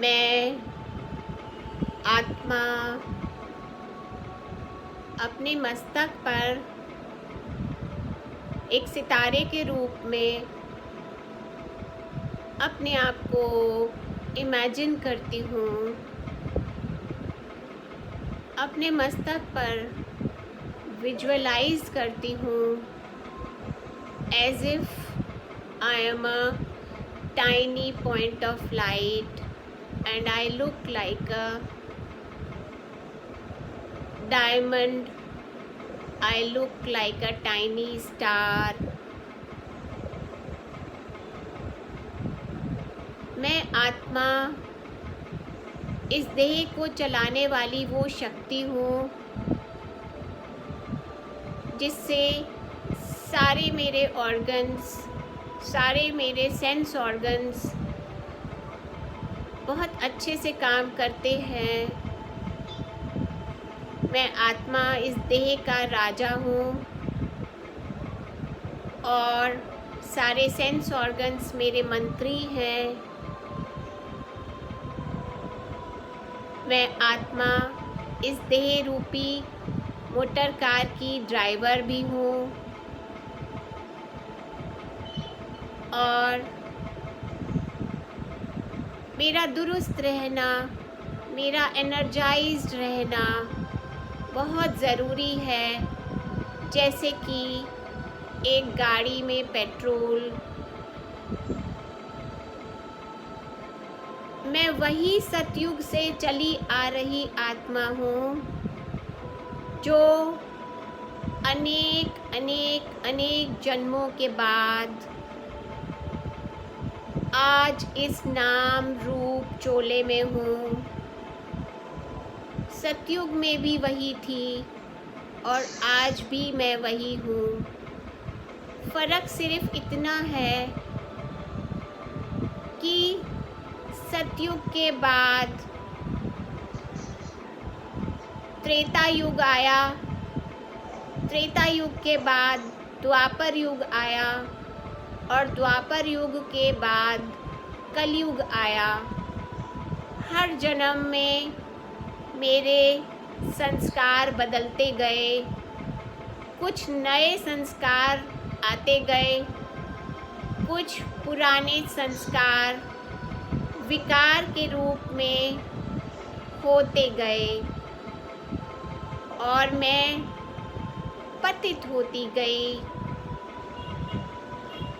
मैं आत्मा अपने मस्तक पर एक सितारे के रूप में अपने आप को इमेजिन करती हूँ। अपने मस्तक पर विजुअलाइज करती हूँ as if I am a tiny point of light and I look like a diamond. I look like a tiny star. मैं आत्मा इस देह को चलाने वाली वो शक्ति हूँ जिससे सारे मेरे ऑर्गन्स, सारे मेरे सेंस ऑर्गन्स बहुत अच्छे से काम करते हैं। मैं आत्मा इस देह का राजा हूँ और सारे सेंस ऑर्गन्स मेरे मंत्री हैं। मैं आत्मा इस देह रूपी मोटर कार की ड्राइवर भी हूँ और मेरा दुरुस्त रहना, मेरा एनर्जाइज्ड रहना बहुत ज़रूरी है। जैसे कि एक गाड़ी में पेट्रोल, मैं वही सतयुग से चली आ रही आत्मा हूँ जो अनेक अनेक अनेक जन्मों के बाद आज इस नाम रूप चोले में हूँ। सतयुग में भी वही थी और आज भी मैं वही हूँ। फ़र्क सिर्फ इतना है कि सतयुग के बाद त्रेता युग आया, त्रेता युग के बाद द्वापर युग आया और द्वापर युग के बाद कलयुग आया। हर जन्म में मेरे संस्कार बदलते गए, कुछ नए संस्कार आते गए, कुछ पुराने संस्कार विकार के रूप में होते गए और मैं पतित होती गई।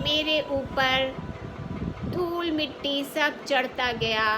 मेरे ऊपर धूल मिट्टी सब चढ़ता गया।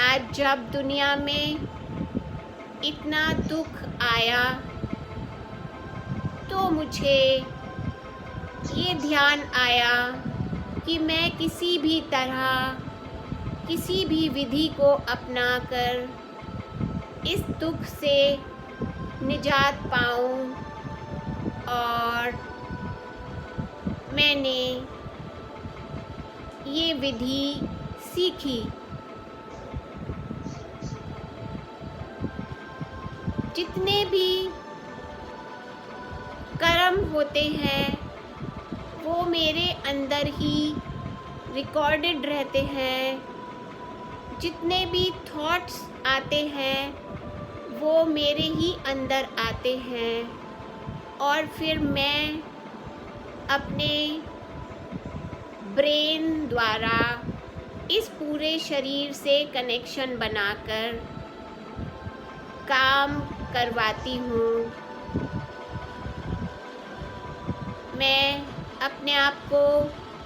आज जब दुनिया में इतना दुख आया तो मुझे ये ध्यान आया कि मैं किसी भी तरह, किसी भी विधि को अपनाकर इस दुख से निजात पाऊँ और मैंने ये विधि सीखी। जितने भी कर्म होते हैं वो मेरे अंदर ही रिकॉर्डेड रहते हैं। जितने भी थॉट्स आते हैं वो मेरे ही अंदर आते हैं और फिर मैं अपने ब्रेन द्वारा इस पूरे शरीर से कनेक्शन बनाकर काम करवाती हूँ। मैं अपने आप को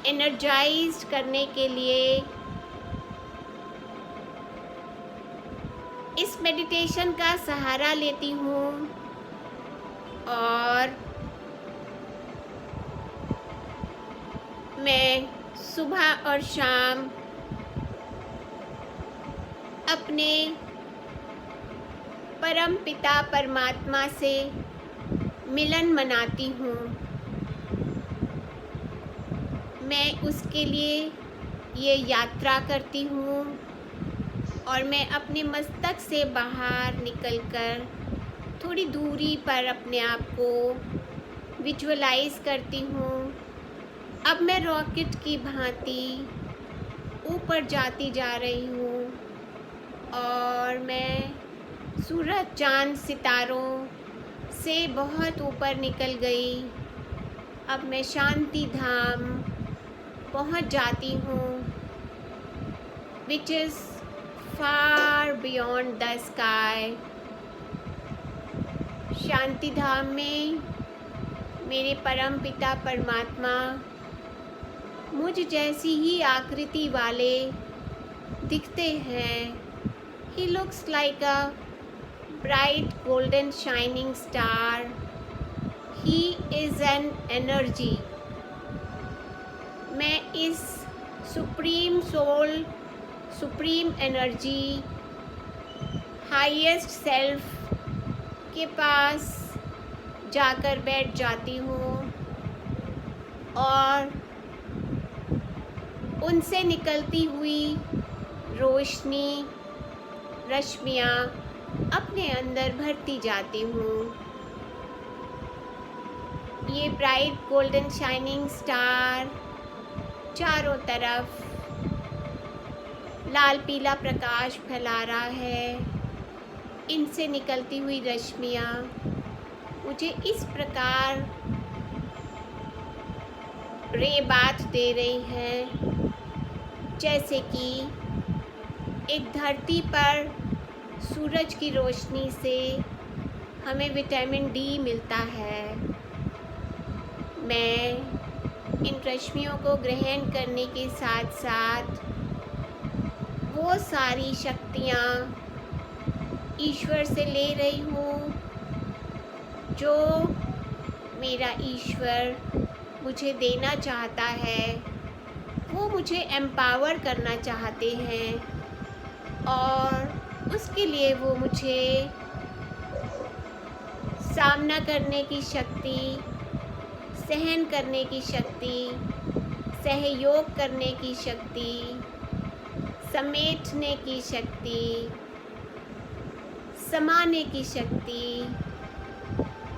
एनर्जाइज्ड करने के लिए इस मेडिटेशन का सहारा लेती हूँ और मैं सुबह और शाम अपने परम पिता परमात्मा से मिलन मनाती हूँ। मैं उसके लिए ये यात्रा करती हूँ और मैं अपने मस्तक से बाहर निकलकर थोड़ी दूरी पर अपने आप को विजुअलाइज करती हूँ। अब मैं रॉकेट की भांति ऊपर जाती जा रही हूँ और मैं सूरज चाँद सितारों से बहुत ऊपर निकल गई। अब मैं शांति धाम पहुँच जाती हूँ, which is far beyond the sky. Shanti Dham में मेरे परम पिता परमात्मा मुझ जैसी ही आकृति वाले दिखते हैं। He looks like a bright golden shining star. He is an energy. मैं इस supreme soul, supreme energy, highest self के पास जाकर बैठ जाती हूँ और उनसे निकलती हुई रोशनी, रश्मियाँ अपने अंदर भरती जाती हूँ। ये ब्राइट गोल्डन शाइनिंग स्टार चारों तरफ लाल पीला प्रकाश फैला रहा है। इनसे निकलती हुई रश्मियाँ मुझे इस प्रकार रे बात दे रही हैं जैसे कि एक धरती पर सूरज की रोशनी से हमें विटामिन डी मिलता है। मैं इन रश्मियों को ग्रहण करने के साथ साथ वो सारी शक्तियाँ ईश्वर से ले रही हूँ जो मेरा ईश्वर मुझे देना चाहता है। वो मुझे एम्पावर करना चाहते हैं और उसके लिए वो मुझे सामना करने की शक्ति, सहन करने की शक्ति, सहयोग करने की शक्ति, समेटने की शक्ति, समाने की शक्ति,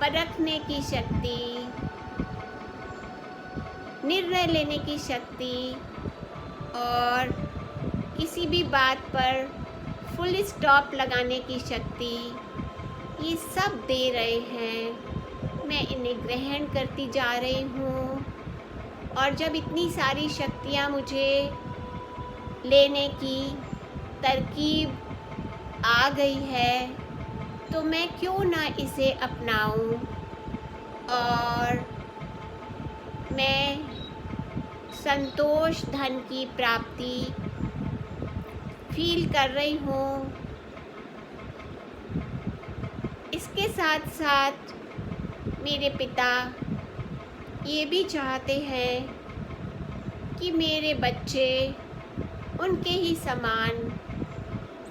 परखने की शक्ति, निर्णय लेने की शक्ति और किसी भी बात पर फुल स्टॉप लगाने की शक्ति, ये सब दे रहे हैं। मैं इन्हें ग्रहण करती जा रही हूँ और जब इतनी सारी शक्तियाँ मुझे लेने की तरकीब आ गई है तो मैं क्यों ना इसे अपनाऊं और मैं संतोष धन की प्राप्ति फील कर रही हूँ। इसके साथ साथ मेरे पिता ये भी चाहते हैं कि मेरे बच्चे उनके ही समान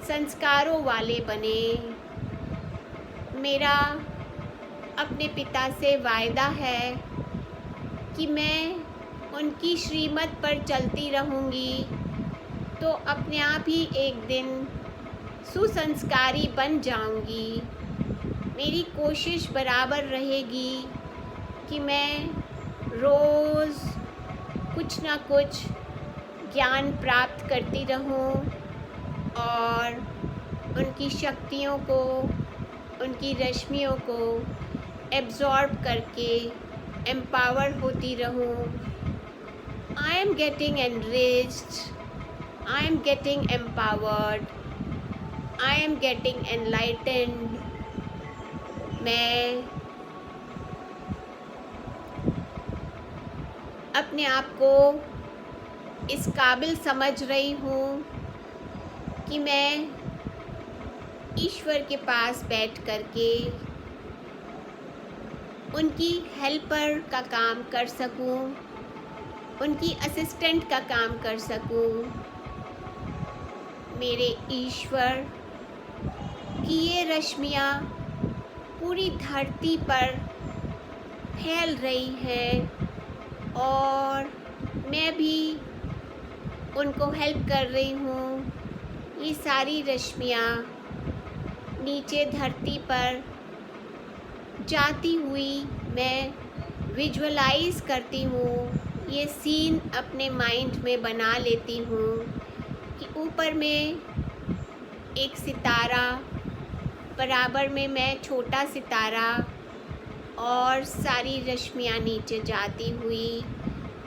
संस्कारों वाले बने। मेरा अपने पिता से वायदा है कि मैं उनकी श्रीमत पर चलती रहूँगी तो अपने आप ही एक दिन सुसंस्कारी बन जाऊँगी। मेरी कोशिश बराबर रहेगी कि मैं रोज़ कुछ ना कुछ ज्ञान प्राप्त करती रहूं और उनकी शक्तियों को, उनकी रश्मियों को एब्जॉर्ब करके एम्पावर होती रहूं। I am getting enriched, I am getting empowered, I am getting enlightened. मैं अपने आप को इस काबिल समझ रही हूँ कि मैं ईश्वर के पास बैठ कर के उनकी हेल्पर का काम कर सकूं, उनकी असिस्टेंट का काम कर सकूं। मेरे ईश्वर की ये रश्मियाँ पूरी धरती पर फैल रही हैं और मैं भी उनको हेल्प कर रही हूँ। ये सारी रश्मियाँ नीचे धरती पर जाती हुई मैं विजुअलाइज़ करती हूँ। ये सीन अपने माइंड में बना लेती हूँ कि ऊपर में एक सितारा, बराबर में मैं छोटा सितारा, और सारी रश्मियाँ नीचे जाती हुई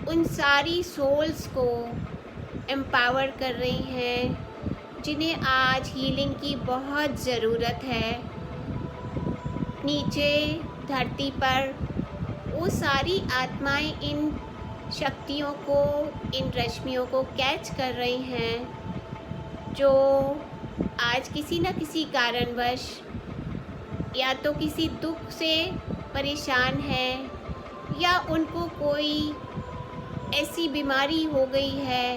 उन सारी सोल्स को एम्पावर कर रही हैं जिन्हें आज हीलिंग की बहुत ज़रूरत है। नीचे धरती पर वो सारी आत्माएं इन शक्तियों को, इन रश्मियों को कैच कर रही हैं जो आज किसी न किसी कारणवश या तो किसी दुख से परेशान है या उनको कोई ऐसी बीमारी हो गई है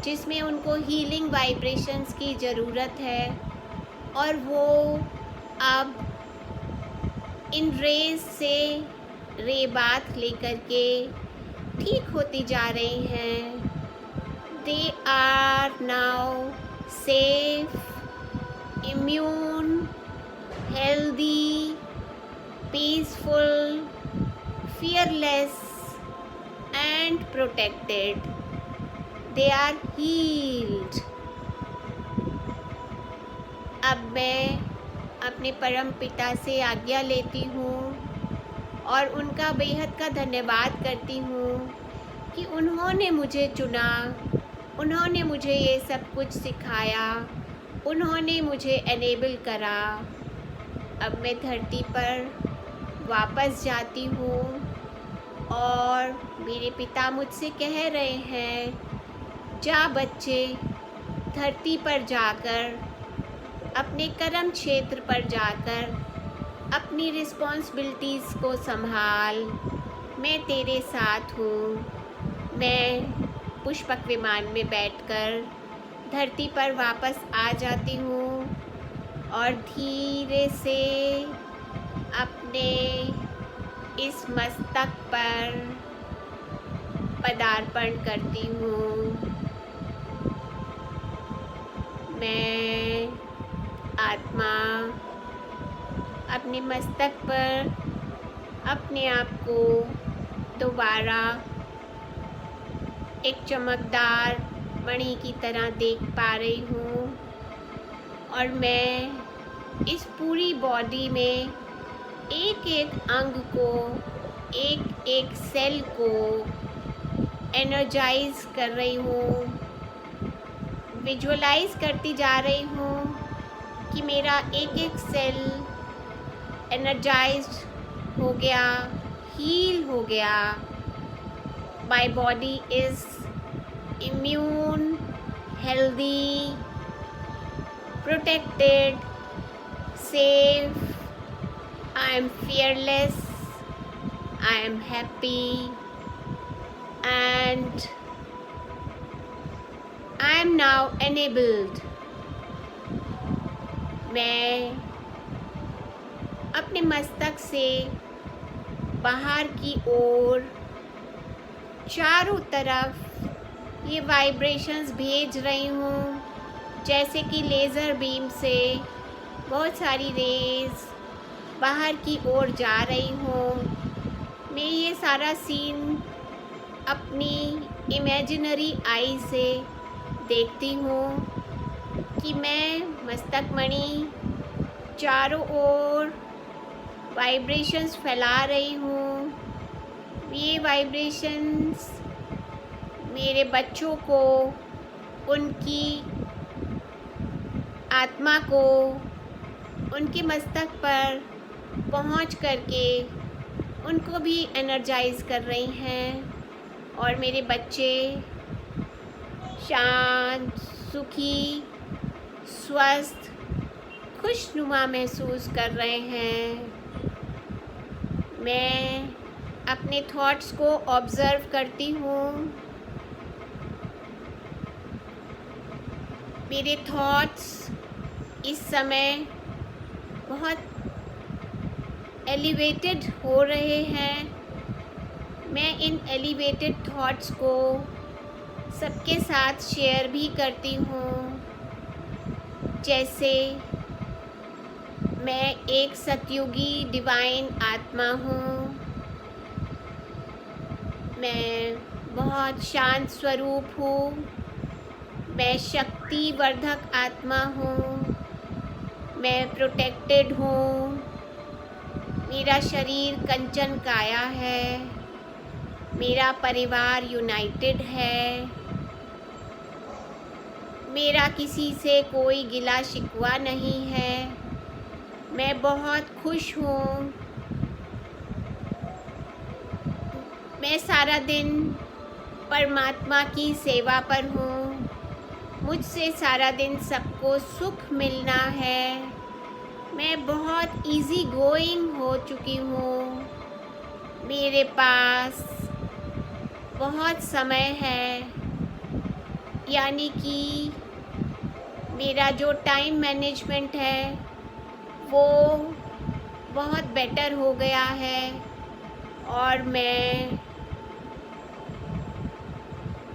जिसमें उनको हीलिंग वाइब्रेशंस की ज़रूरत है और वो अब इन रेज से रे बात लेकर के ठीक होती जा रही हैं। They are now safe, immune, healthy, peaceful, fearless and protected. They are healed. अब मैं अपने परम पिता से आज्ञा लेती हूँ और उनका बेहद का धन्यवाद करती हूँ कि उन्होंने मुझे चुना, उन्होंने मुझे ये सब कुछ सिखाया, उन्होंने मुझे एनेबल करा। अब मैं धरती पर वापस जाती हूँ और मेरे पिता मुझसे कह रहे हैं, जा बच्चे, धरती पर जाकर, अपने कर्म क्षेत्र पर जाकर अपनी रिस्पॉन्सिबिलिटीज़ को संभाल, मैं तेरे साथ हूँ। मैं पुष्पक विमान में बैठकर धरती पर वापस आ जाती हूँ और धीरे से अपने इस मस्तक पर पदार्पण करती हूँ। मैं आत्मा अपने मस्तक पर अपने आप को दोबारा एक चमकदार मणि की तरह देख पा रही हूँ और मैं इस पूरी बॉडी में एक एक अंग को, एक एक सेल को एनर्जाइज कर रही हूँ, विजुअलाइज करती जा रही हूँ कि मेरा एक एक सेल एनर्जाइज्ड हो गया, हील हो गया। My body is immune, healthy, protected, safe, I am fearless, I am happy, and I am now enabled. मैं अपने मस्तक से बाहर की ओर चारों तरफ ये वाइब्रेशंस भेज रही हूँ, जैसे कि लेज़र बीम से बहुत सारी रेज़ बाहर की ओर जा रही हूँ। मैं ये सारा सीन अपनी इमेजिनरी आई से देखती हूँ कि मैं मस्तक मणि चारों ओर वाइब्रेशंस फैला रही हूँ। ये वाइब्रेशंस मेरे बच्चों को, उनकी आत्मा को, उनके मस्तक पर पहुंच करके उनको भी एनर्जाइज कर रही हैं और मेरे बच्चे शांत, सुखी, स्वस्थ, खुशनुमा महसूस कर रहे हैं। मैं अपने थॉट्स को ऑब्ज़र्व करती हूँ। मेरे थॉट्स इस समय बहुत एलिवेटेड हो रहे हैं। मैं इन एलिवेटेड थॉट्स को सबके साथ शेयर भी करती हूँ। जैसे मैं एक सतयुगी डिवाइन आत्मा हूँ। मैं बहुत शांत स्वरूप हूँ। मैं शक्तिवर्धक आत्मा हूँ, मैं प्रोटेक्टेड हूँ, मेरा शरीर कंचन काया है, मेरा परिवार यूनाइटेड है, मेरा किसी से कोई गिला शिकवा नहीं है, मैं बहुत खुश हूँ, मैं सारा दिन परमात्मा की सेवा पर हूँ, मुझसे सारा दिन सबको सुख मिलना है, मैं बहुत इजी गोइंग हो चुकी हूँ, मेरे पास बहुत समय है, यानी कि मेरा जो टाइम मैनेजमेंट है वो बहुत बेटर हो गया है और मैं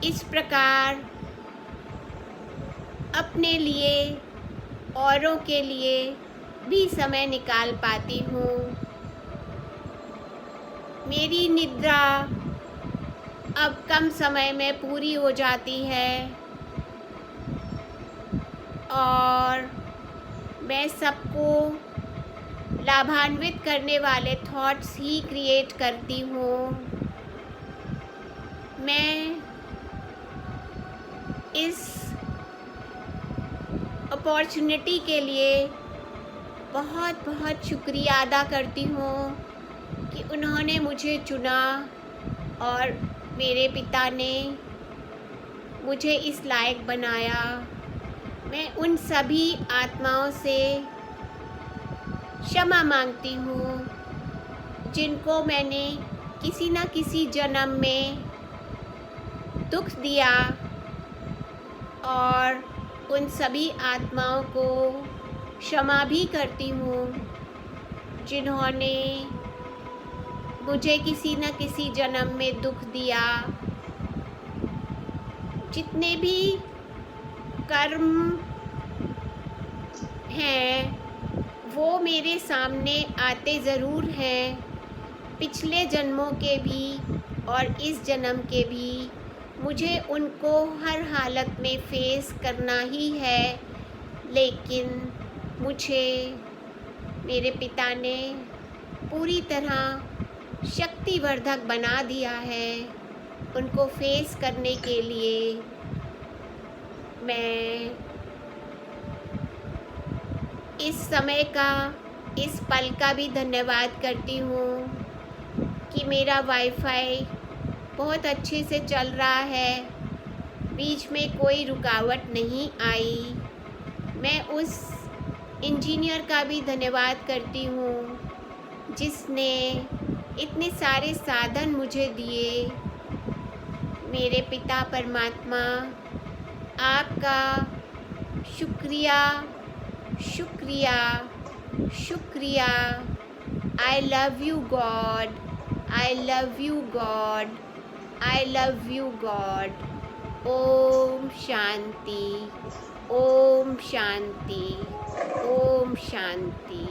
इस प्रकार अपने लिए औरों के लिए भी समय निकाल पाती हूँ। मेरी निद्रा अब कम समय में पूरी हो जाती है और मैं सबको लाभान्वित करने वाले थॉट्स ही क्रिएट करती हूँ। मैं इस अपॉर्चुनिटी के लिए बहुत बहुत शुक्रिया अदा करती हूँ कि उन्होंने मुझे चुना और मेरे पिता ने मुझे इस लायक बनाया। मैं उन सभी आत्माओं से क्षमा मांगती हूँ जिनको मैंने किसी न किसी जन्म में दुख दिया और उन सभी आत्माओं को क्षमा भी करती हूँ जिन्होंने मुझे किसी न किसी जन्म में दुख दिया। जितने भी कर्म हैं वो मेरे सामने आते ज़रूर हैं, पिछले जन्मों के भी और इस जन्म के भी। मुझे उनको हर हालत में फेस करना ही है, लेकिन मुझे मेरे पिता ने पूरी तरह शक्तिवर्धक बना दिया है। उनको फेस करने के लिए मैं इस समय का, इस पल का भी धन्यवाद करती हूँ कि मेरा वाईफाई बहुत अच्छे से चल रहा है, बीच में कोई रुकावट नहीं आई। मैं उस इंजीनियर का भी धन्यवाद करती हूँ जिसने इतने सारे साधन मुझे दिए। मेरे पिता परमात्मा, आपका शुक्रिया शुक्रिया शुक्रिया। I love you God, I love you God, I love you God. ओम शांति, ओम शांति, ओम शांति।